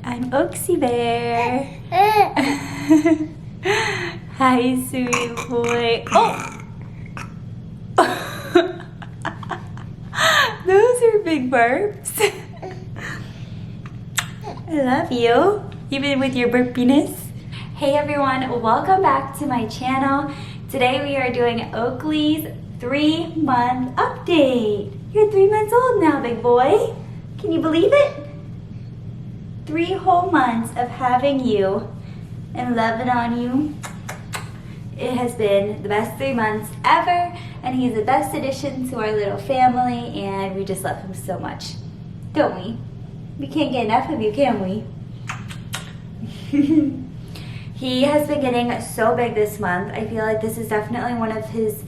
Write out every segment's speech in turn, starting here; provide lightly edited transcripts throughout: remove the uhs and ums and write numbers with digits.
I'm Oaksy Bear. Hi, sweet boy. Oh! Those are big burps. I love you, even with your burpiness. Hey everyone, welcome back to my channel. Today we are doing Oakley's 3-month update. You're 3 months old now, big boy. Can you believe it? 3 whole months of having you and loving on you. It has been the best 3 months ever, and he's the best addition to our little family, and we just love him so much. Don't we? We can't get enough of you, can we? He has been getting so big this month. I feel like this is definitely one of his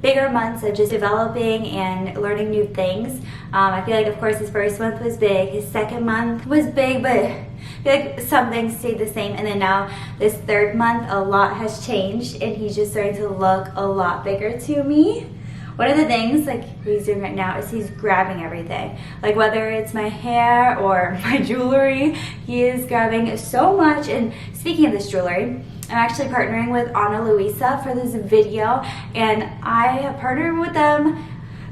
bigger months of just developing and learning new things. I feel like, of course, his first month was big. His second month was big, but I feel like some things stayed the same. And then now this 3rd month, a lot has changed, and he's just starting to look a lot bigger to me. One of the things like he's doing right now is he's grabbing everything. Like whether it's my hair or my jewelry, he is grabbing so much. And speaking of this jewelry, I'm actually partnering with Ana Luisa for this video, and I have partnered with them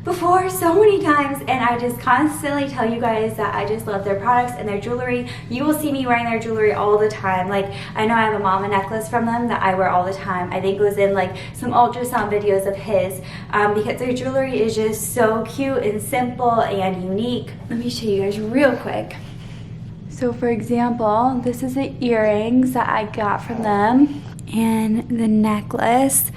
before so many times, and I just constantly tell you guys that I just love their products and their jewelry. You will see me wearing their jewelry all the time. Like, I know I have a mama necklace from them that I wear all the time. I think it was in like some ultrasound videos of his, because their jewelry is just so cute and simple and unique. Let me show you guys real quick. So for example, this is the earrings that I got from them and the necklace.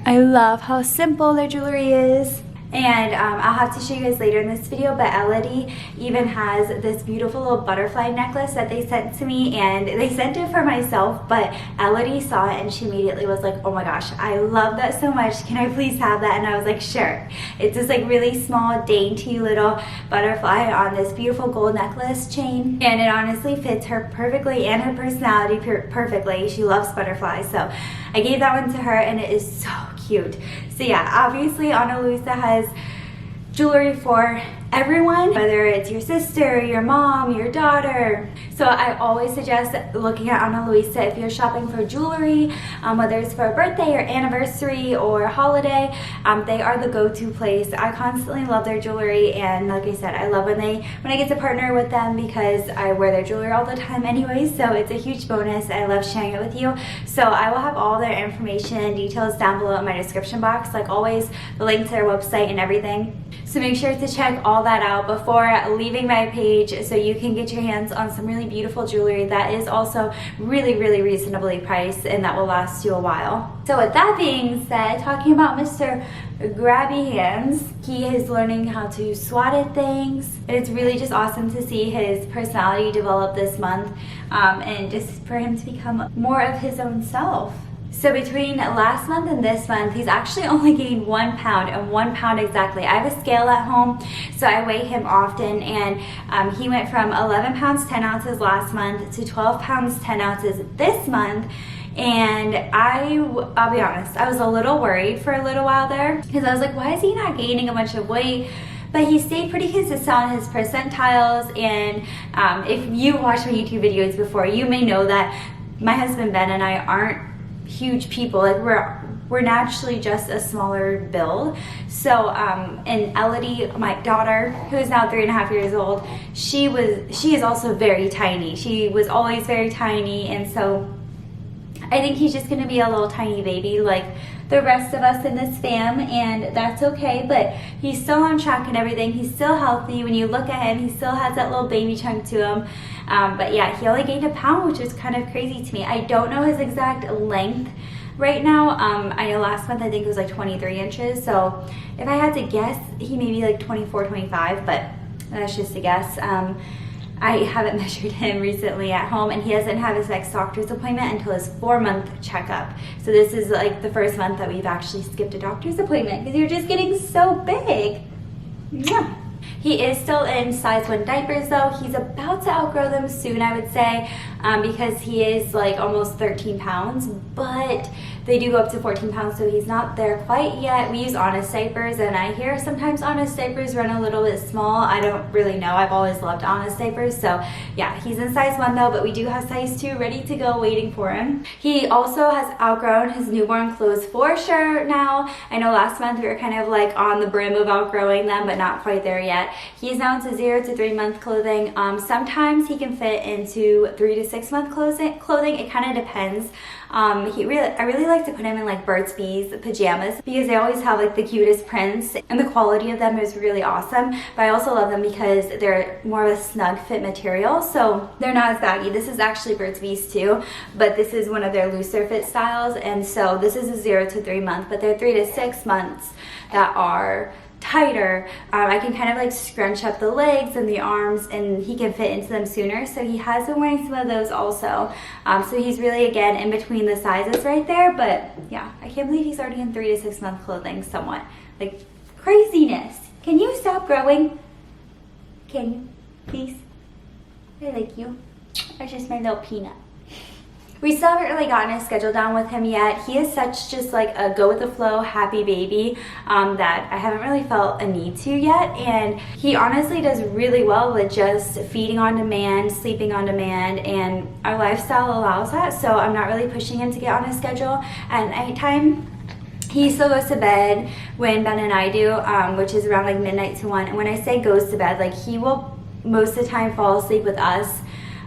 I love how simple their jewelry is. And I'll have to show you guys later in this video, but Elodie even has this beautiful little butterfly necklace that they sent to me, and they sent it for myself, but Elodie saw it and she immediately was like, oh my gosh, I love that so much, can I please have that? And I was like, sure. It's this like really small, dainty little butterfly on this beautiful gold necklace chain, and it honestly fits her perfectly and her personality perfectly. She loves butterflies, so I gave that one to her, and it is so cute. So yeah, obviously Ana Luisa has jewelry for everyone, whether it's your sister, your mom, your daughter. So I always suggest looking at Ana Luisa if you're shopping for jewelry, whether it's for a birthday or anniversary or holiday. They are the go-to place. I constantly love their jewelry, and like I said, I love when I get to partner with them because I wear their jewelry all the time anyway, so it's a huge bonus. I love sharing it with you. So I will have all their information and details down below in my description box, like always, the link to their website and everything. So make sure to check all that out before leaving my page so you can get your hands on some really beautiful jewelry that is also really, really reasonably priced and that will last you a while. So with that being said, talking about Mr. Grabby Hands, he is learning how to swat at things, and it's really just awesome to see his personality develop this month, and just for him to become more of his own self. So between last month and this month, he's actually only gained 1 pound, and 1 pound exactly. I have a scale at home, so I weigh him often, and he went from 11 pounds 10 ounces last month to 12 pounds 10 ounces this month. And I'll be honest, I was a little worried for a little while there, because I was like, why is he not gaining a bunch of weight? But he stayed pretty consistent on his percentiles, and if you watched my YouTube videos before, you may know that my husband Ben and I aren't huge people. Like we're naturally just a smaller build. So and Elodie, my daughter, who is now 3.5 years old, she is also very tiny. She was always very tiny, and so I think he's just gonna be a little tiny baby like the rest of us in this fam, and that's okay. But he's still on track and everything. He's still healthy. When you look at him, he still has that little baby chunk to him. But yeah, he only gained 1 pound, which is kind of crazy to me. I don't know his exact length right now. I know last month I think it was like 23 inches. So if I had to guess, he may be like 24, 25, but that's just a guess. I haven't measured him recently at home, and he doesn't have his next doctor's appointment until his 4-month checkup. So this is like the first month that we've actually skipped a doctor's appointment because you're just getting so big. Yeah. He is still in size 1 diapers though. He's about to outgrow them soon, I would say, because he is like almost 13 pounds, but they do go up to 14 pounds, so he's not there quite yet. We use Honest diapers, and I hear sometimes Honest diapers run a little bit small. I don't really know. I've always loved Honest diapers, so yeah, he's in size 1 though, but we do have size 2 ready to go waiting for him. He also has outgrown his newborn clothes for sure now. I know last month we were kind of like on the brim of outgrowing them, but not quite there yet. He's now into 0 to 3 month clothing. Sometimes he can fit into 3 to 6 month clothing. It kind of depends. I really like to put him in like Burt's Bees pajamas because they always have like the cutest prints and the quality of them is really awesome. But I also love them because they're more of a snug fit material, so they're not as baggy. This is actually Burt's Bees too, but this is one of their looser fit styles, and so this is a 0 to 3 month, but they're 3 to 6 months that are tighter. I can kind of like scrunch up the legs and the arms, and he can fit into them sooner, so he has been wearing some of those also. So he's really, again, in between the sizes right there, but yeah, I can't believe he's already in 3 to 6 month clothing. Somewhat like craziness. Can you stop growing? Can you please? I like you. That's just my little peanut. We still haven't really gotten a schedule down with him yet. He is such just like a go with the flow happy baby that I haven't really felt a need to yet, and he honestly does really well with just feeding on demand, sleeping on demand, and our lifestyle allows that, so I'm not really pushing him to get on a schedule at nighttime. He still goes to bed when Ben and I do, which is around like midnight to 1, and when I say goes to bed, like he will most of the time fall asleep with us,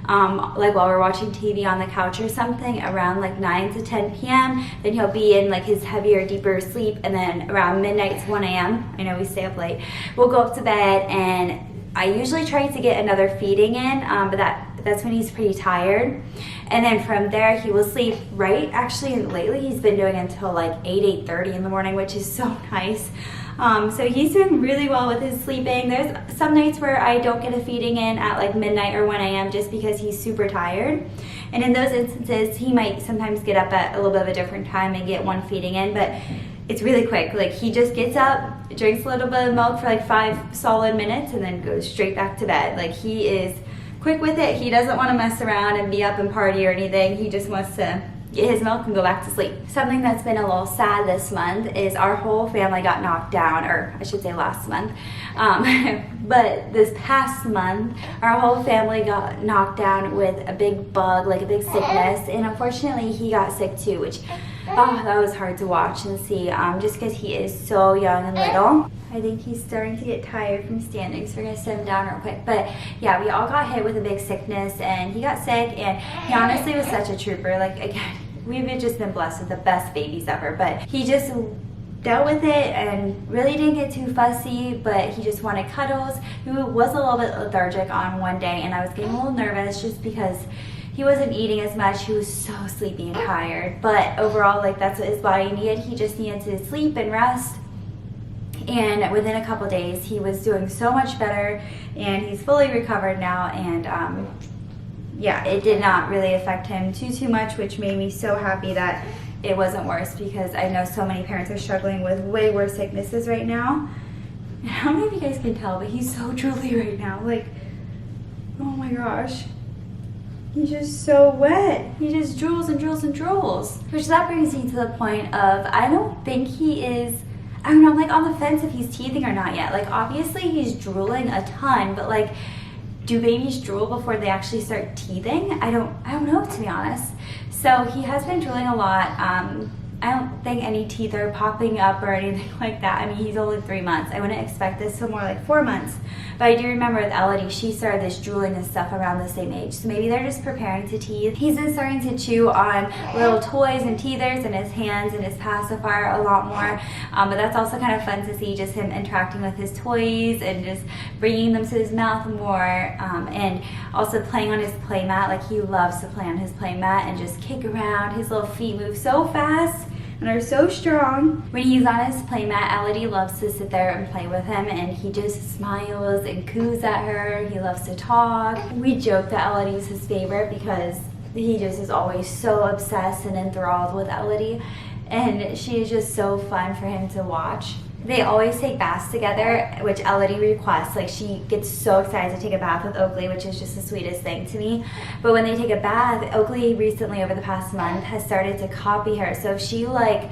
like while we're watching TV on the couch or something around like 9 to 10 p.m. Then he'll be in like his heavier, deeper sleep, and then around midnight to 1 a.m. I know we stay up late. We'll go up to bed, and I usually try to get another feeding in, but that's when he's pretty tired. And then from there he will sleep right. Actually, lately he's been doing until like 8:30 in the morning, which is so nice. So he's doing really well with his sleeping. There's some nights where I don't get a feeding in at like midnight or 1 a.m. just because he's super tired. And in those instances, he might sometimes get up at a little bit of a different time and get one feeding in, but it's really quick. Like he just gets up, drinks a little bit of milk for like 5 solid minutes, and then goes straight back to bed. Like he is quick with it. He doesn't want to mess around and be up and party or anything. He just wants to get his milk and go back to sleep. Something that's been a little sad this month is our whole family got knocked down, or I should say last month, but this past month our whole family got knocked down with a big bug, like a big sickness, and unfortunately he got sick too, which that was hard to watch and see, just because he is so young and little. I think he's starting to get tired from standing, so we're gonna set him down real quick. But yeah, we all got hit with a big sickness, and he got sick, and he honestly was such a trooper. Like, again, we've just been blessed with the best babies ever, but he just dealt with it and really didn't get too fussy, but he just wanted cuddles. He was a little bit lethargic on one day, and I was getting a little nervous just because he wasn't eating as much. He was so sleepy and tired, but overall, like, that's what his body needed. He just needed to sleep and rest. And within a couple days, he was doing so much better, and he's fully recovered now. And yeah, it did not really affect him too much, which made me so happy that it wasn't worse, because I know so many parents are struggling with way worse sicknesses right now. And I don't know if you guys can tell, but he's so drooly right now. Like, oh my gosh. He's just so wet. He just drools and drools and drools. Which that brings me to the point of, I don't think he is, I don't know, I'm like on the fence if he's teething or not yet. Like, obviously he's drooling a ton, but like, do babies drool before they actually start teething? I don't know, to be honest. So he has been drooling a lot. I don't think any teeth are popping up or anything like that. I mean, he's only 3 months. I wouldn't expect this till more like 4 months. But I do remember with Elodie, she started this drooling and stuff around the same age. So maybe they're just preparing to teeth. He's been starting to chew on little toys and teethers in his hands and his pacifier a lot more. But that's also kind of fun to see, just him interacting with his toys and just bringing them to his mouth more. And also playing on his play mat. Like, he loves to play on his play mat and just kick around. His little feet move so fast and are so strong. When he's on his playmat, Elodie loves to sit there and play with him, and he just smiles and coos at her. He loves to talk. We joke that Elodie's his favorite because he just is always so obsessed and enthralled with Elodie, and she is just so fun for him to watch. They always take baths together, which Elodie requests. Like, she gets so excited to take a bath with Oakley, which is just the sweetest thing to me. But when they take a bath, Oakley recently, over the past month, has started to copy her. So if she like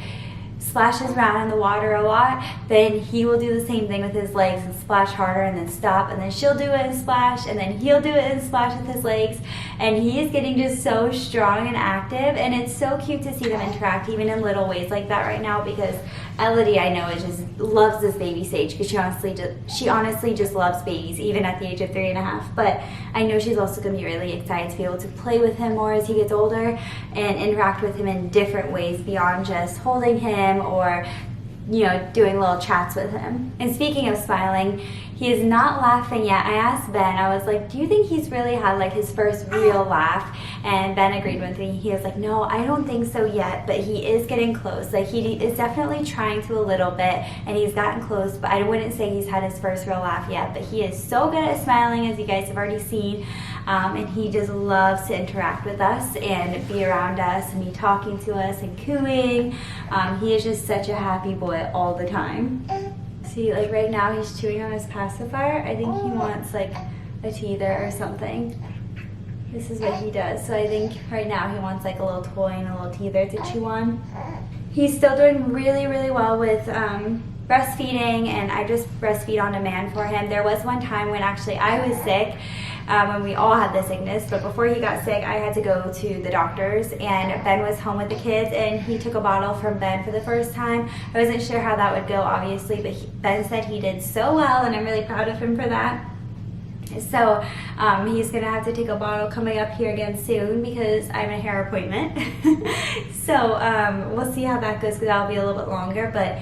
splashes around in the water a lot, then he will do the same thing with his legs and splash harder and then stop, and then she'll do it and splash, and then he'll do it and splash with his legs. And he is getting just so strong and active, and it's so cute to see them interact even in little ways like that right now, because Elodie, I know, loves this baby stage, because she honestly just loves babies, even at the age of 3.5. But I know she's also going to be really excited to be able to play with him more as he gets older and interact with him in different ways beyond just holding him or, you know, doing little chats with him. And speaking of smiling, he is not laughing yet. I asked Ben, I was like, do you think he's really had like his first real laugh? And Ben agreed with me. He was like, no, I don't think so yet, but he is getting close. Like, he is definitely trying to a little bit, and he's gotten close, but I wouldn't say he's had his first real laugh yet. But he is so good at smiling, as you guys have already seen. And he just loves to interact with us and be around us and be talking to us and cooing. He is just such a happy boy all the time. See, like right now he's chewing on his pacifier. I think he wants like a teether or something. This is what he does. So I think right now he wants like a little toy and a little teether to chew on. He's still doing really, really well with breastfeeding, and I just breastfeed on demand for him. There was one time when actually I was sick, when we all had the sickness, but before he got sick, I had to go to the doctors, and Ben was home with the kids, and he took a bottle from Ben for the first time. I wasn't sure how that would go, obviously, but Ben said he did so well, and I'm really proud of him for that. So he's gonna have to take a bottle coming up here again soon, because I have a hair appointment. So we'll see how that goes, because that'll be a little bit longer, but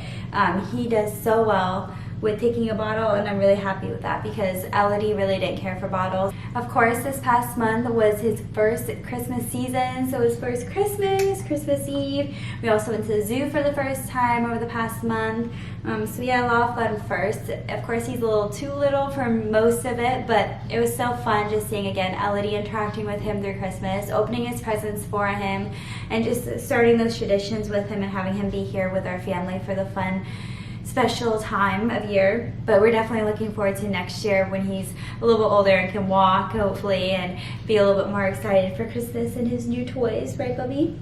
he does so well with taking a bottle, and I'm really happy with that, because Elodie really didn't care for bottles. Of course, this past month was his first Christmas season, so his first Christmas Eve. We also went to the zoo for the first time over the past month, so we had a lot of fun first. Of course, he's a little too little for most of it, but it was so fun just seeing again Elodie interacting with him through Christmas, opening his presents for him, and just starting those traditions with him and having him be here with our family for the fun special time of year. But we're definitely looking forward to next year when he's a little bit older and can walk, hopefully, and be a little bit more excited for Christmas and his new toys, right, Bubby?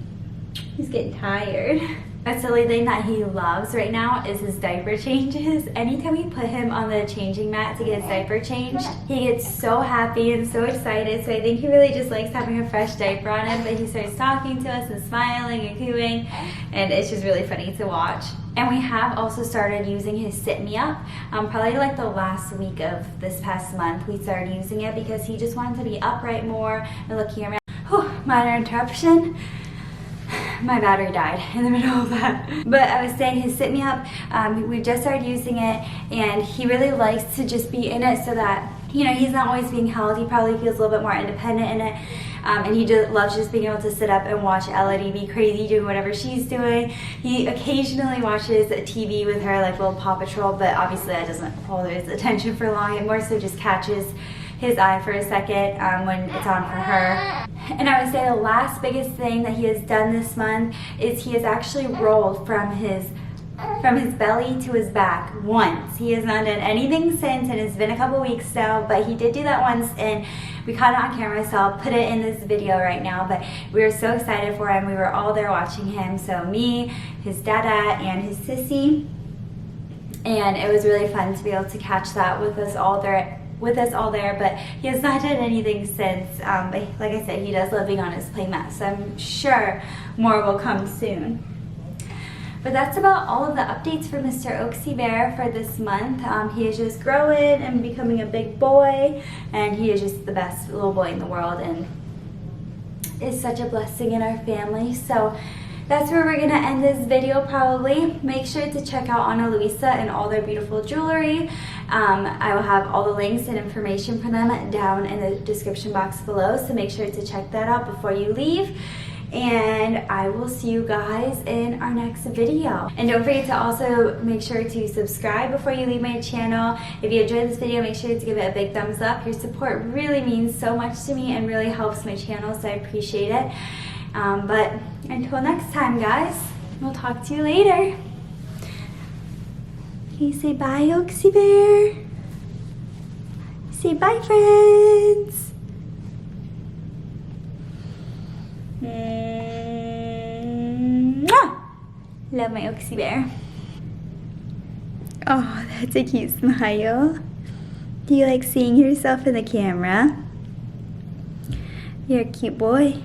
He's getting tired. A silly thing that he loves right now is his diaper changes. Anytime we put him on the changing mat to get his diaper changed, he gets so happy and so excited. So I think he really just likes having a fresh diaper on him, but he starts talking to us and smiling and cooing, and it's just really funny to watch. And we have also started using his Sit Me Up. Probably like the last week of this past month, we started using it because he just wanted to be upright more and looking around. Whew, minor interruption. My battery died in the middle of that. But I was saying his Sit Me Up, we just started using it, and he really likes to just be in it so that, you know, he's not always being held. He probably feels a little bit more independent in it. And he just loves just being able to sit up and watch Elodie be crazy doing whatever she's doing. He occasionally watches TV with her, like little Paw Patrol, but obviously that doesn't hold his attention for long. It more so just catches his eye for a second when it's on for her. And I would say the last biggest thing that he has done this month is he has actually rolled from his belly to his back once. He has not done anything since, and it's been a couple weeks now, but he did do that once, and we caught it on camera, so I'll put it in this video right now. But we were so excited for him. We were all there watching him, so me, his dada, and his sissy, and it was really fun to be able to catch that with us all there. But he has not done anything since. But like I said, he does love being on his playmat, so I'm sure more will come soon. But that's about all of the updates for Mr. Oaksy Bear for this month. He is just growing and becoming a big boy, and he is just the best little boy in the world, and is such a blessing in our family. So that's where we're gonna end this video probably. Make sure to check out Ana Luisa and all their beautiful jewelry. I will have all the links and information for them down in the description box below, so make sure to check that out before you leave. And I will see you guys in our next video. And don't forget to also make sure to subscribe before you leave my channel. If you enjoyed this video, make sure to give it a big thumbs up. Your support really means so much to me and really helps my channel, so I appreciate it. But until next time, guys, we'll talk to you later. Okay, say bye, Oxy Bear. Say bye, friends. Mwah! Love my Oxy Bear. Oh, that's a cute smile. Do you like seeing yourself in the camera? You're a cute boy.